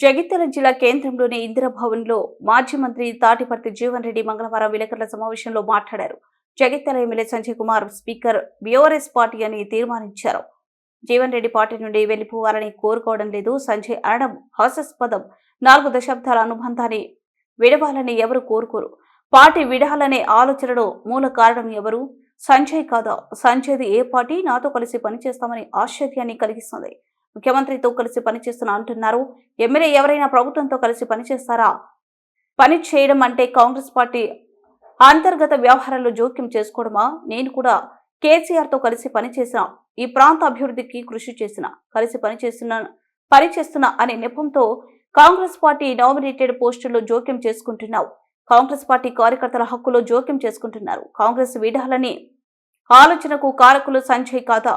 జగిత్యాల జిల్లా కేంద్రంలోని ఇందిరాభవన్లో మాజీ మంత్రి తాటిపర్తి జీవన్ రెడ్డి మంగళవారం విలేకరుల సమావేశంలో మాట్లాడారు. Jagtial MLA Sanjay Kumar speaker BRS party అని తీర్మానించారు. జీవన్ రెడ్డి పార్టీ నుండి వెళ్లిపోవాలని కోరుకోవడం లేదు. సంజయ్ అనడం హాస్యాస్పదం. 4 దశాబ్దాల అనుబంధాన్ని విడవాలని ఎవరు కోరుకోరు. పార్టీ విడాలనే ఆలోచనలో మూల కారణం ఎవరు? సంజయ్ కాదా? సంజయ్ది ఏ పార్టీ? నాతో కలిసి పనిచేస్తామని ఆశ్చర్యాన్ని కలిగిస్తుంది. ముఖ్యమంత్రితో కలిసి పనిచేస్తున్నా అంటున్నారు. ఎమ్మెల్యే ఎవరైనా ప్రభుత్వంతో కలిసి పనిచేస్తారా? పని చేయడం అంటే కాంగ్రెస్ పార్టీ అంతర్గత వ్యవహారాల్లో జోక్యం చేసుకోవడమా? నేను కూడా కేసీఆర్తో కలిసి పనిచేసిన, ఈ ప్రాంత అభివృద్ధికి కృషి చేసిన, కలిసి పనిచేస్తున్నా అనే నెపంతో కాంగ్రెస్ పార్టీ నామినేటెడ్ పోస్టుల్లో జోక్యం చేసుకుంటున్నావు. కాంగ్రెస్ పార్టీ కార్యకర్తల హక్కులో జోక్యం చేసుకుంటున్నారు. కాంగ్రెస్ విడాలని ఆలోచనకు కారకులు సంజయ్ కాదా?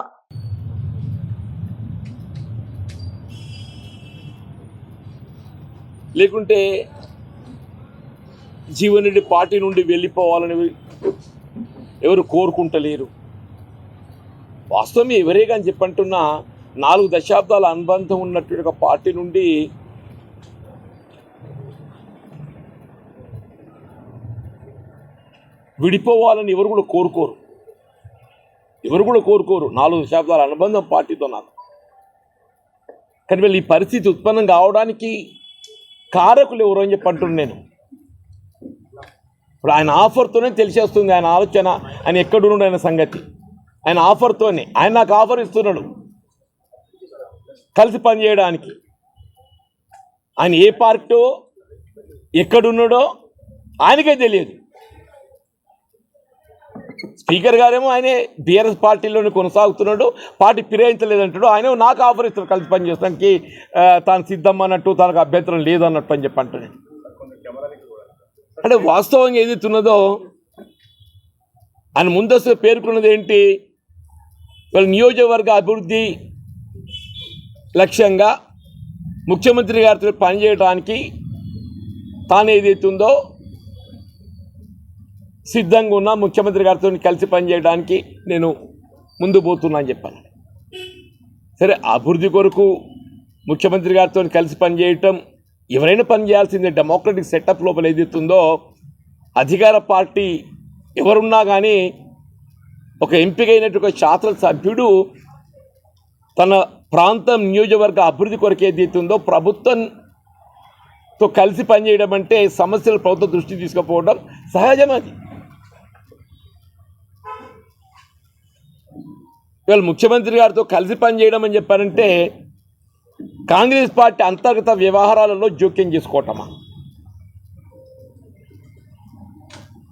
లేకుంటే జీవన్ రెడ్డి పార్టీ నుండి వెళ్ళిపోవాలని ఎవరు కోరుకుంటలేరు. వాస్తవం ఎవరే కానీ చెప్పంటున్నా 4 దశాబ్దాల అనుబంధం ఉన్నటువంటి ఒక పార్టీ నుండి విడిపోవాలని ఎవరు కూడా కోరుకోరు. 4 దశాబ్దాల అనుబంధం పార్టీతో నాకు. కానీ వీళ్ళు ఈ పరిస్థితి ఉత్పన్నం కావడానికి కారకులు ఎవరు అని చెప్పంటున్నాను నేను. ఇప్పుడు ఆయన ఆఫర్తోనే తెలిసేస్తుంది ఆయన ఆలోచన, ఆయన ఎక్కడున్నాడు ఆయన సంగతి. ఆయన ఆఫర్తోనే, ఆయన నాకు ఆఫర్ ఇస్తున్నాడు కలిసి పనిచేయడానికి. ఆయన ఏ పార్టీ ఎక్కడున్నాడో ఆయనకే తెలియదు. స్పీకర్ గారేమో ఆయనే బీఆర్ఎస్ పార్టీలోనే కొనసాగుతున్నాడు, పార్టీ ఫిరాయించలేదంటాడు. ఆయన నాకు ఆఫర్ ఇస్తాడు కలిసి పనిచేయడానికి, తాను సిద్ధం అన్నట్టు, తనకు అభ్యంతరం లేదన్నట్టు అని చెప్పి అంటున్నాడు. అంటే వాస్తవంగా ఏదైతున్నదో ఆయన ముందస్తు పేర్కొన్నది ఏంటి? వాళ్ళ నియోజకవర్గ అభివృద్ధి లక్ష్యంగా ముఖ్యమంత్రి గారితో పనిచేయడానికి తాను ఏదైతుందో సిద్ధంగా ఉన్నా, ముఖ్యమంత్రి గారితో కలిసి పనిచేయడానికి నేను ముందు పోతున్నా అని చెప్పాను. సరే, అభివృద్ధి కొరకు ముఖ్యమంత్రి గారితో కలిసి పనిచేయటం ఎవరైనా పనిచేయాల్సిందే. డెమోక్రటిక్ సెటప్ లోపల ఏదైతుందో అధికార పార్టీ ఎవరున్నా కానీ ఒక ఎంపికైనట్టు ఒక శాసనసభ్యుడు తన ప్రాంతం నియోజకవర్గ అభివృద్ధి కొరకు ఏదైతుందో ప్రభుత్వంతో కలిసి పనిచేయడం అంటే సమస్యలు ప్రభుత్వం దృష్టి తీసుకుపోవడం సహజం. అది ఇవాళ ముఖ్యమంత్రి గారితో కలిసి పనిచేయడం అని చెప్పారంటే కాంగ్రెస్ పార్టీ అంతర్గత వ్యవహారాలలో జోక్యం చేసుకోవటమా?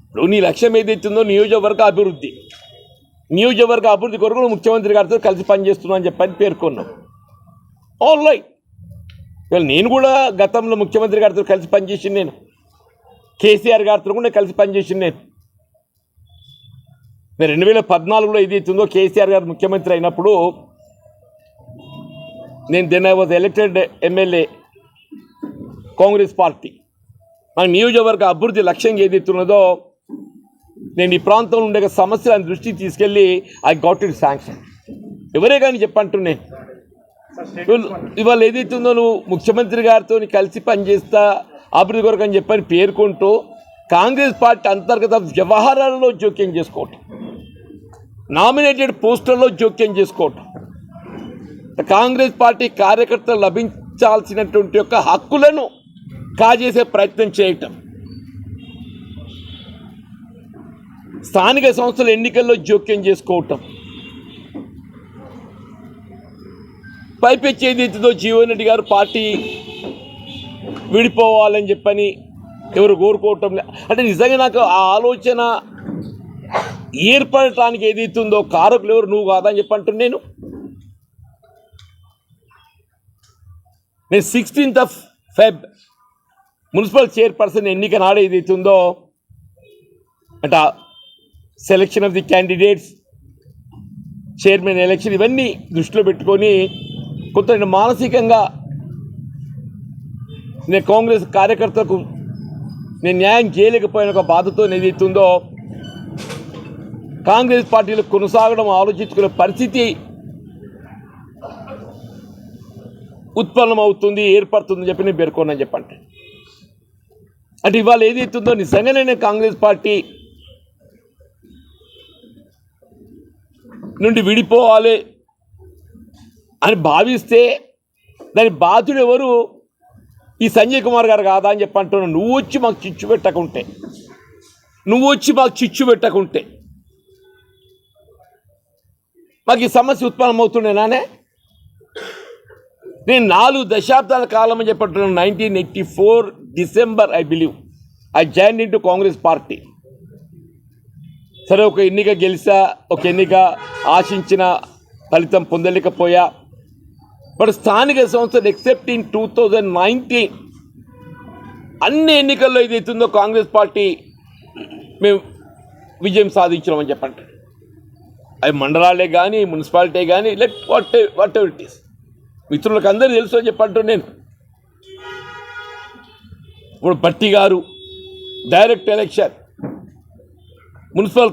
ఇప్పుడు నీ లక్ష్యం ఏదైతుందో నియోజకవర్గ అభివృద్ధి కొరకు ముఖ్యమంత్రి గారితో కలిసి పనిచేస్తున్నా అని చెప్పని పేర్కొన్నాం. All right. ఇవాళ నేను కూడా గతంలో ముఖ్యమంత్రి గారితో కలిసి పనిచేసి, నేను కేసీఆర్ గారితో కూడా కలిసి పనిచేసి, నేను 2014లో ఏదైతుందో కేసీఆర్ గారు ముఖ్యమంత్రి అయినప్పుడు నేను then I was elected MLA Congress party. మన నియోజకవర్గ అభివృద్ధి లక్ష్యంగా ఏదైతున్నదో నేను ఈ ప్రాంతంలో ఉండే సమస్యలను దృష్టికి తీసుకెళ్ళి ఐ గాట్ ఇట్ శాంక్షన్. ఎవరే కానీ చెప్పంటున్నాను. ఇవాళ ఏదైతుందో నువ్వు ముఖ్యమంత్రి గారితో కలిసి పనిచేస్తా అభివృద్ధి కొరకు అని చెప్పని పేర్కొంటూ కాంగ్రెస్ పార్టీ అంతర్గత వ్యవహారాలలో జోక్యం చేసుకోవటం, నామినేటెడ్ పోస్టుల్లో జోక్యం చేసుకోవటం, కాంగ్రెస్ పార్టీ కార్యకర్తలు లభించాల్సినటువంటి యొక్క హక్కులను కాజేసే ప్రయత్నం చేయటం, స్థానిక సంస్థల ఎన్నికల్లో జోక్యం చేసుకోవటం, పైపెచ్చి ఏదైతుందో జీవన్ రెడ్డి గారు పార్టీ విడిపోవాలని చెప్పని ఎవరు కోరుకోవటం. అంటే నిజంగా నాకు ఆ ఆలోచన ఏర్పడటానికి ఏదైతుందో కారకులు ఎవరు? నువ్వు కాదని చెప్పంటున్నాను. నేను 16th Feb మున్సిపల్ చైర్పర్సన్ ఎన్నిక నాడు ఏదైతుందో అంటే selection of the candidates, chairman election, ఇవన్నీ దృష్టిలో పెట్టుకొని కొంత మానసికంగా నేను కాంగ్రెస్ కార్యకర్తలకు నేను న్యాయం చేయలేకపోయిన ఒక బాధతో ఏదైతుందో కాంగ్రెస్ పార్టీలో కొనసాగడం ఆలోచించుకునే పరిస్థితి ఉత్పన్నమవుతుంది, ఏర్పడుతుందని చెప్పి నేను పేర్కొన్నాను చెప్పండి. అంటే ఇవాళ ఏదైతుందో నిజంగానే నేను కాంగ్రెస్ పార్టీ నుండి విడిపోవాలి అని భావిస్తే దాని బాధ్యుడు ఎవరు? ఈ సంజయ్ కుమార్ గారు కాదా అని చెప్పి అంటున్నాను. నువ్వు వచ్చి మాకు చిచ్చు పెట్టకుంటే మాకు ఈ సమస్య ఉత్పన్నమవుతుండేనానే? నేను 4 దశాబ్దాల కాలం అని చెప్పంటున్నాను. 1984 December I believe I join in to Congress party. సరే, ఒక ఎన్నిక గెలిచా, ఒక ఎన్నిక ఆశించిన ఫలితం పొందలేకపోయా. బట్ స్థానిక సంస్థలు ఎక్సెప్ట్ ఇన్ 2019 అన్ని ఎన్నికల్లో ఏదైతుందో కాంగ్రెస్ పార్టీ మేము విజయం సాధించినామని చెప్పండి. అవి మండలాలే కానీ, మున్సిపాలిటీ కానీ, వాట్ ఎవర్ ఇట్ ఈస్. మిత్రులకు అందరూ తెలుసు అని చెప్పంటూ నేను ఇప్పుడు భట్టి గారు డైరెక్ట్ ఎలక్షన్ మున్సిపల్